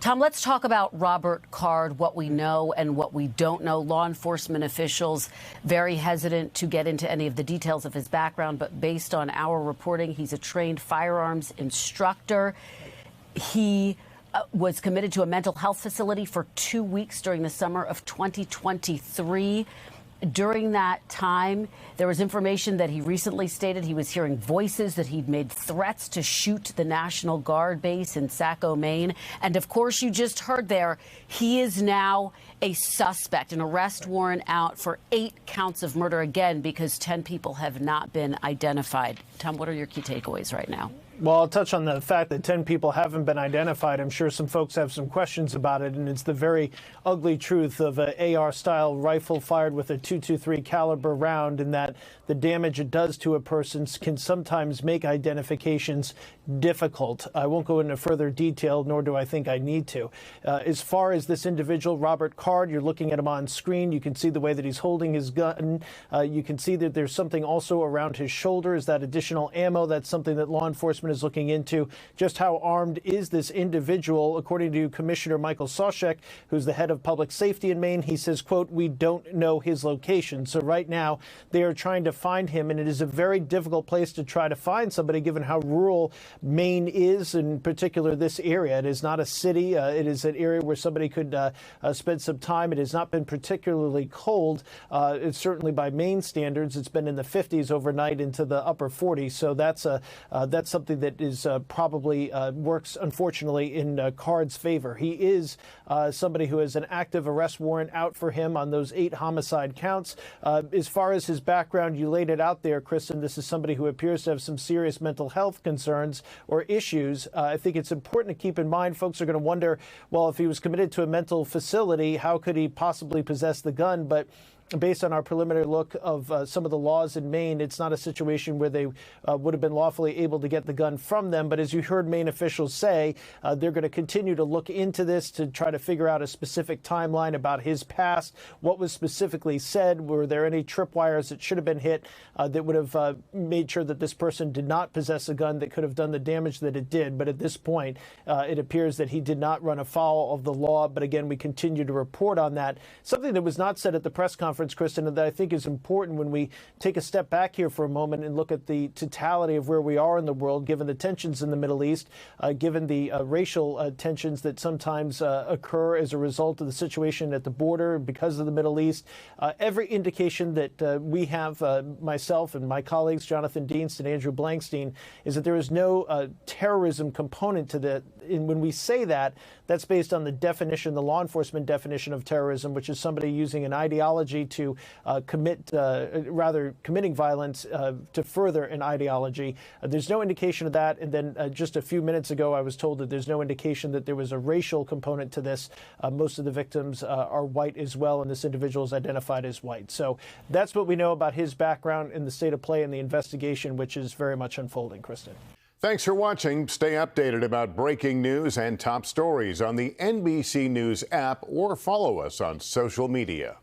Tom, let's talk about Robert Card, what we know and what we don't know. Law enforcement officials very hesitant to get into any of the details of his background, but based on our reporting, he's a trained firearms instructor. He was committed to a mental health facility for 2 weeks during the summer of 2023. During that time, there was information that he recently stated he was hearing voices, that he'd made threats to shoot the National Guard base in Saco, Maine. And of course, you just heard there, he is now a suspect, an arrest warrant out for 8 counts of murder, again, because 10 people have not been identified. Tom, what are your key takeaways right now? Well, I'll touch on the fact that 10 people haven't been identified. I'm sure some folks have some questions about it, and it's the very ugly truth of an AR-style rifle fired with a .223 caliber round, and that the damage it does to a person can sometimes make identifications difficult. I won't go into further detail, nor do I think I need to. As far as this individual, Robert Card, you're looking at him on screen. You can see the way that he's holding his gun. You can see that there's something also around his shoulder. Is that additional ammo? That's something that law enforcement is looking into. Just how armed is this individual? According to Commissioner Michael Sawchek, who's the head of public safety in Maine, he says, quote, "We don't know his location." So right now they are trying to find him, and it is a very difficult place to try to find somebody given how rural Maine is, in particular this area. It is not a city. It is an area where somebody could spend some time. It has not been particularly cold. It's certainly by Maine standards. It's been in the 50s overnight into the upper 40s. So that's something that is probably works, unfortunately, in Card's favor. He is somebody who has an active arrest warrant out for him on those 8 homicide counts. As far as his background, you laid it out there, Kristen. This is somebody who appears to have some serious mental health concerns or issues. I think it's important to keep in mind, folks are going to wonder, well, if he was committed to a mental facility, how could he possibly possess the gun? But based on our preliminary look of some of the laws in Maine, it's not a situation where they would have been lawfully able to get the gun from them. But as you heard Maine officials say, they're going to continue to look into this to try to figure out a specific timeline about his past, what was specifically said, were there any tripwires that should have been hit that would have made sure that this person did not possess a gun that could have done the damage that it did. But at this point, it appears that he did not run afoul of the law. But again, we continue to report on that. Something that was not said at the press conference, Kristen, that I think is important when we take a step back here for a moment and look at the totality of where we are in the world, given the tensions in the Middle East, given the racial tensions that sometimes occur as a result of the situation at the border because of the Middle East. Every indication that we have, myself and my colleagues, Jonathan Dienst and Andrew Blankstein, is that there is no terrorism component to that. And when we say that, that's based on the definition, the law enforcement definition of terrorism, which is somebody using an ideology to committing violence to further an ideology. There's no indication of that. And then just a few minutes ago, I was told that there's no indication that there was a racial component to this. Most of the victims are white as well, and this individual is identified as white. So that's what we know about his background and the state of play in the investigation, which is very much unfolding, Kristen. Thanks for watching. Stay updated about breaking news and top stories on the NBC News app or follow us on social media.